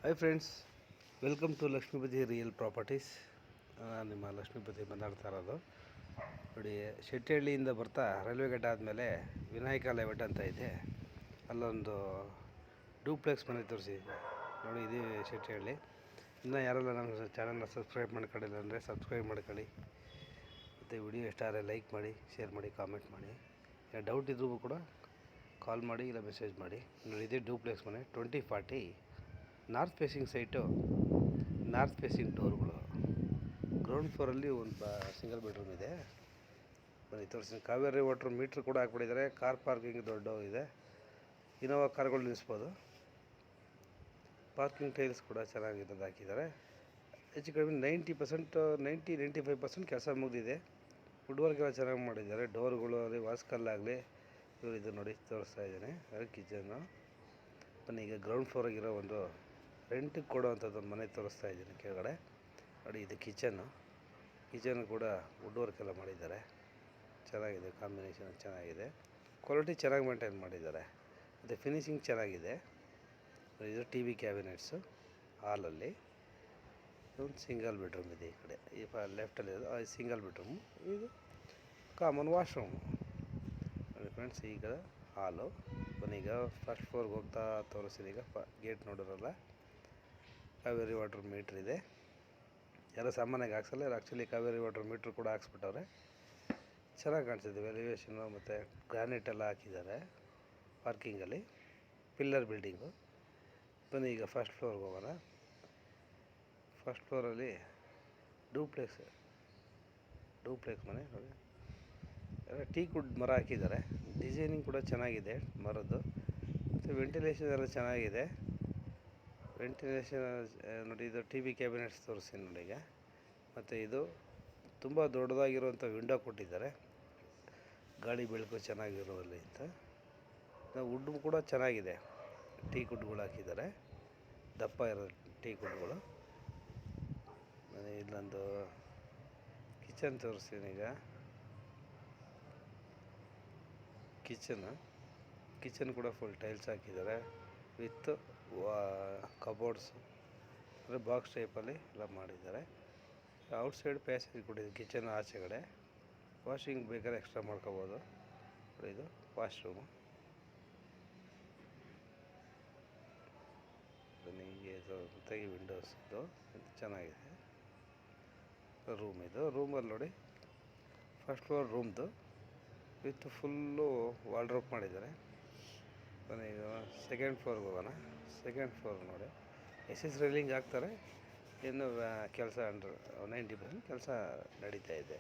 Hi friends, welcome to Lakshmipathi real properties. ನಾನು ನಿಮ್ಮ ಲಕ್ಷ್ಮೀಪತಿ ಮಾತಾಡ್ತಾ ಇರೋದು. ನೋಡಿ, ಶೆಟ್ಟಿಹಳ್ಳಿಯಿಂದ ಬರ್ತಾ ರೈಲ್ವೆ ಗೇಟ್ ಆದಮೇಲೆ ವಿನಾಯಕ ಲೇಔಟ್ ಅಂತ ಇದೆ. ಅಲ್ಲೊಂದು ಡೂಪ್ಲೆಕ್ಸ್ ಮನೆ ತೋರಿಸಿದ್ದೀನಿ ನೋಡಿ. ಇದೇ ಶೆಟ್ಟಿಹಳ್ಳಿ. ಇನ್ನೂ ಯಾರೆಲ್ಲ ನನ್ನ ಚಾನಲ್ನ ಸಬ್ಸ್ಕ್ರೈಬ್ ಮಾಡ್ಕೊಂಡಿಲ್ಲ ಅಂದರೆ ಸಬ್ಸ್ಕ್ರೈಬ್ ಮಾಡ್ಕೊಳ್ಳಿ. ಮತ್ತು ವಿಡಿಯೋ ಇಷ್ಟ ಆದರೆ ಲೈಕ್ ಮಾಡಿ, ಶೇರ್ ಮಾಡಿ, ಕಾಮೆಂಟ್ ಮಾಡಿ. ಡೌಟ್ ಇದ್ರೂ ಕೂಡ ಕಾಲ್ ಮಾಡಿ ಇಲ್ಲ ಮೆಸೇಜ್ ಮಾಡಿ. ನೋಡಿ, ಇದೇ ಡೂಪ್ಲೆಕ್ಸ್ ಮನೆ 2040 north facing site, north facing ಡೋರ್ಗಳು. ಗ್ರೌಂಡ್ ಫ್ಲೋರಲ್ಲಿ ಒಂದು ಸಿಂಗಲ್ ಬೆಡ್ರೂಮ್ ಇದೆ. ಬನ್ನಿ ತೋರಿಸ್ತೀನಿ. ಕಾವೇರಿ ವಾಟ್ರ್ ಮೀಟ್ರ್ ಕೂಡ ಹಾಕ್ಬಿಟ್ಟಿದ್ದಾರೆ. ಕಾರ್ ಪಾರ್ಕಿಂಗ್ ದೊಡ್ಡ ಇದೆ. ಇನೋವಾ ಕಾರ್ಗಳು ನಿಲ್ಲಿಸ್ಬೋದು. ಪಾರ್ಕಿಂಗ್ ಟೈಲ್ಸ್ ಕೂಡ ಚೆನ್ನಾಗಿರೋದು ಹಾಕಿದ್ದಾರೆ. ಹೆಚ್ಚು ಕಡಿಮೆ 95% ಕೆಲಸ ಮುಗಿದಿದೆ. ವುಡ್ ವರ್ಕ್ ಎಲ್ಲ ಚೆನ್ನಾಗಿ ಮಾಡಿದ್ದಾರೆ. ಡೋರ್ಗಳು ಅಲ್ಲಿ ವಾಸ್ಕಲ್ಲಾಗಲಿ ಇದು ನೋಡಿ ತೋರಿಸ್ತಾ ಇದ್ದೀನಿ. ಅದು ಕಿಚನ್ನು. ಬನ್ನಿ, ಈಗ ಗ್ರೌಂಡ್ ಫ್ಲೋರಾಗಿರೋ ಒಂದು ರೆಂಟಿಗೆ ಕೊಡೋವಂಥದ್ದು ಒಂದು ಮನೆ ತೋರಿಸ್ತಾ ಇದ್ದೀನಿ ಕೆಳಗಡೆ. ನೋಡಿ, ಇದು ಕಿಚನ್ ಕೂಡ ವುಡ್ ವರ್ಕ್ ಎಲ್ಲ ಮಾಡಿದ್ದಾರೆ. ಚೆನ್ನಾಗಿದೆ, ಕಾಂಬಿನೇಷನ್ ಚೆನ್ನಾಗಿದೆ, ಕ್ವಾಲಿಟಿ ಚೆನ್ನಾಗಿ ಮೇಂಟೈನ್ ಮಾಡಿದ್ದಾರೆ. ಮತ್ತು ಫಿನಿಶಿಂಗ್ ಚೆನ್ನಾಗಿದೆ. ಇದು ಟಿ ವಿ ಕ್ಯಾಬಿನೆಟ್ಸು ಹಾಲಲ್ಲಿ. ಒಂದು ಸಿಂಗಲ್ ಬೆಡ್ರೂಮ್ ಇದೆ. ಈ ಕಡೆ ಈ ಲೆಫ್ಟಲ್ಲಿ ಸಿಂಗಲ್ ಬೆಡ್ರೂಮು, ಇದು ಕಾಮನ್ ವಾಶ್ರೂಮು. ನೋಡಿ ಫ್ರೆಂಡ್ಸ್, ಈಗ ಹಾಲು. ಬನ್ನಿ, ಈಗ ಫಸ್ಟ್ ಫ್ಲೋರ್ಗೆ ಹೋಗ್ತಾ ತೋರಿಸ್ತೀನಿ. ಈಗ ಗೇಟ್ ನೋಡಿರಲ್ಲ, ಕಾವೇರಿ ವಾಟ್ರ್ ಮೀಟ್ರ್ ಇದೆ. ಯಾರೋ ಸಾಮಾನ್ಯವಾಗಿ ಹಾಕ್ಸಲ್ಲ, ಆ್ಯಕ್ಚುಲಿ ಕಾವೇರಿ ವಾಟ್ರ್ ಮೀಟ್ರ್ ಕೂಡ ಹಾಕ್ಸ್ಬಿಟ್ಟವ್ರೆ. ಚೆನ್ನಾಗಿ ಕಾಣಿಸಿದೆ. ವೆಲಿವೇಷನು ಮತ್ತು ಗ್ರಾನೈಟ್ ಎಲ್ಲ ಹಾಕಿದ್ದಾರೆ. ಪಾರ್ಕಿಂಗಲ್ಲಿ ಪಿಲ್ಲರ್ ಬಿಲ್ಡಿಂಗು. ಬನ್ನಿ, ಈಗ ಫಸ್ಟ್ ಫ್ಲೋರ್ಗೆ ಹೋಗೋಣ. ಫಸ್ಟ್ ಫ್ಲೋರಲ್ಲಿ ಡೂಪ್ಲೆಕ್ಸ್ ಮನೆ ನೋಡಿ. ಎಲ್ಲ ಟೀಕ್ ವುಡ್ ಮರ ಹಾಕಿದ್ದಾರೆ. ಡಿಸೈನಿಂಗ್ ಕೂಡ ಚೆನ್ನಾಗಿದೆ ಮರದ್ದು. ಮತ್ತು ವೆಂಟಿಲೇಷನ್ ಎಲ್ಲ ಚೆನ್ನಾಗಿದೆ. ವೆಂಟಿಲೇಷನ್ ನೋಡಿ. ಇದು ಟಿ ವಿ ಕ್ಯಾಬಿನೆಟ್ಸ್ ತೋರಿಸ್ತೀನಿ ನೋಡಿ ಈಗ. ಮತ್ತು ಇದು ತುಂಬ ದೊಡ್ಡದಾಗಿರುವಂಥ ವಿಂಡೋ ಕೊಟ್ಟಿದ್ದಾರೆ, ಗಾಳಿ ಬೆಳಕು ಚೆನ್ನಾಗಿರುವಲ್ಲಿ ಅಂತ. ವುಡ್ ಕೂಡ ಚೆನ್ನಾಗಿದೆ. ಟೀಕ್ ವುಡ್ಗಳು ಹಾಕಿದ್ದಾರೆ, ದಪ್ಪ ಇರೋ ಟೀಕ್ ವುಡ್ಗಳು. ಇಲ್ಲೊಂದು ಕಿಚನ್ ತೋರಿಸ್ತೀನಿ ಈಗ. ಕಿಚನ್ ಕೂಡ ಫುಲ್ ಟೈಲ್ಸ್ ಹಾಕಿದ್ದಾರೆ ವಿತ್ ಕಬೋರ್ಡ್ಸು, ಅಂದರೆ ಬಾಕ್ಸ್ ಟೈಪಲ್ಲಿ ಎಲ್ಲ ಮಾಡಿದ್ದಾರೆ. ಔಟ್ಸೈಡ್ ಪ್ಯಾಸೇಜ್ ಕೊಟ್ಟಿದೆ ಕಿಚನ್ ಆಚೆಗಡೆ. ವಾಷಿಂಗ್ ಬೇಕಾದ್ರೆ ಎಕ್ಸ್ಟ್ರಾ ಮಾಡ್ಕೋಬೋದು. ಇದು ವಾಶ್ರೂಮು. ನಿಮಗೆ ಇದು ತೆಗಿ ವಿಂಡೋಸ್ ಇದು ಚೆನ್ನಾಗಿದೆ. ಇದು ರೂಮಲ್ಲಿ ನೋಡಿ, ಫಸ್ಟ್ ಫ್ಲೋರ್ ರೂಮ್ದು ವಿತ್ ಫುಲ್ಲು ವಾರ್ಡ್ರೋಬ್ ಮಾಡಿದ್ದಾರೆ. ಬನ್ನಿ, ಈಗ ಸೆಕೆಂಡ್ ಫ್ಲೋರ್ಗೆ ಹೋಗೋಣ. ಸೆಕೆಂಡ್ ಫ್ಲೋರ್ ನೋಡಿ, ಎಸ್ ರೈಲಿಂಗ್ ಹಾಕ್ತಾರೆ. ಇನ್ನು ಕೆಲಸ 90% ಕೆಲಸ ನಡೀತಾ ಇದೆ.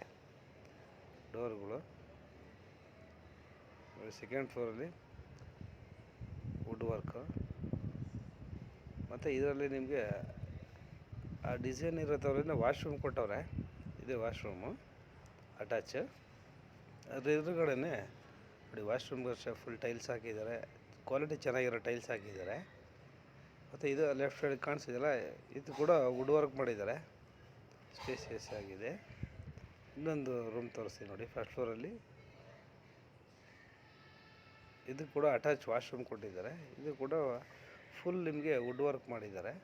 ಡೋರ್ಗಳು ನೋಡಿ. ಸೆಕೆಂಡ್ ಫ್ಲೋರಲ್ಲಿ ವುಡ್ ವರ್ಕು. ಮತ್ತು ಇದರಲ್ಲಿ ನಿಮಗೆ ಆ ಡಿಸೈನ್ ಇರೋತವ್ರಿಂದ ವಾಶ್ರೂಮ್ ಕೊಟ್ಟವ್ರೆ. ಇದೇ ವಾಶ್ರೂಮು ಅಟ್ಯಾಚ್. ಅದ್ರ ಎದುರುಗಡೆ ನೋಡಿ, ವಾಶ್ರೂಮ್ಗೆ ಅಷ್ಟೇ ಫುಲ್ ಟೈಲ್ಸ್ ಹಾಕಿದ್ದಾರೆ. ಕ್ವಾಲಿಟಿ ಚೆನ್ನಾಗಿರೋ ಟೈಲ್ಸ್ ಹಾಕಿದ್ದಾರೆ. ಮತ್ತು ಇದು ಲೆಫ್ಟ್ ಸೈಡ್ ಕಾಣಿಸಿದೆಯಲ್ಲ, ಇದು ಕೂಡ ವುಡ್ ವರ್ಕ್ ಮಾಡಿದ್ದಾರೆ. ಸ್ಪೇಸಿಯಸ್ ಆಗಿದೆ. ಇನ್ನೊಂದು ರೂಮ್ ತೋರಿಸ್ತೀನಿ ನೋಡಿ. ಫಸ್ಟ್ ಫ್ಲೋರಲ್ಲಿ ಇದು ಕೂಡ ಅಟ್ಯಾಚ್ ವಾಶ್ರೂಮ್ ಕೊಟ್ಟಿದ್ದಾರೆ. ಇದು ಕೂಡ ಫುಲ್ ನಿಮಗೆ ವುಡ್ ವರ್ಕ್ ಮಾಡಿದ್ದಾರೆ.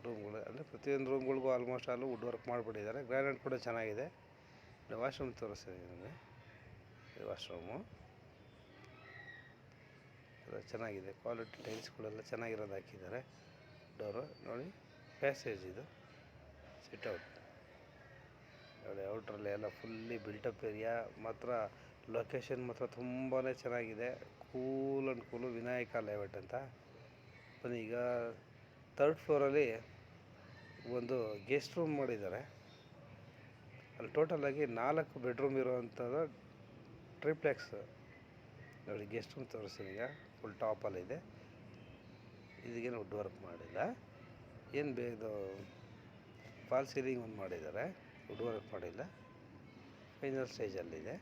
ರೂಮ್ಗಳು ಅಂದರೆ ಪ್ರತಿಯೊಂದು ರೂಮ್ಗಳಿಗೂ ಆಲ್ಮೋಸ್ಟ್ ಆಲು ವುಡ್ ವರ್ಕ್ ಮಾಡಿಬಿಟ್ಟಿದ್ದಾರೆ. ಗ್ರಾನೈಟ್ ಕೂಡ ಚೆನ್ನಾಗಿದೆ. ವಾಶ್ರೂಮ್ ತೋರಿಸ್ತೀನಿ ನಿಮಗೆ. ವಾಶ್ರೂಮು ಚೆನ್ನಾಗಿದೆ. ಕ್ವಾಲಿಟಿ ಟೈಲ್ಸ್ಗಳೆಲ್ಲ ಚೆನ್ನಾಗಿರೋದು ಹಾಕಿದ್ದಾರೆ. ಡೋರು ನೋಡಿ. ಪ್ಯಾಸೇಜ್ ಇದು ಸಿಟ್ಔಟ್ ನೋಡಿ. ಔಟ್ರಲ್ಲಿ ಎಲ್ಲ ಫುಲ್ಲಿ ಬಿಲ್ಟಪ್ ಏರಿಯಾ. ಮಾತ್ರ ಲೊಕೇಶನ್ ಮಾತ್ರ ತುಂಬಾ ಚೆನ್ನಾಗಿದೆ. ಕೂಲ್ ಆ್ಯಂಡ್ ಕೂಲು, ವಿನಾಯಕ ಲೇಔಟ್ ಅಂತ. ಬನ್ನಿ, ಈಗ ಥರ್ಡ್ ಫ್ಲೋರಲ್ಲಿ ಒಂದು ಗೆಸ್ಟ್ ರೂಮ್ ಮಾಡಿದ್ದಾರೆ. ಅಲ್ಲಿ ಟೋಟಲಾಗಿ 4 ಬೆಡ್ರೂಮ್ ಇರುವಂಥದ್ದು ಟ್ರಿಪ್ಲೆಕ್ಸ್ ನೋಡಿ. ಗೆಸ್ಟ್ ರೂಮ್ ತೋರಿಸ್ತೀನಿ ಈಗ. ಫುಲ್ ಟಾಪಲ್ಲಿದೆ. ಇದಕ್ಕೇನು ವುಡ್ ವರ್ಕ್ ಮಾಡಿಲ್ಲ. ಏನು ಇದು ಫಾಲ್ ಸೀಲಿಂಗ್ ಒಂದು ಮಾಡಿದ್ದಾರೆ, ವುಡ್ ವರ್ಕ್ ಮಾಡಿಲ್ಲ. ಫೈನಲ್ ಸ್ಟೇಜಲ್ಲಿದೆ.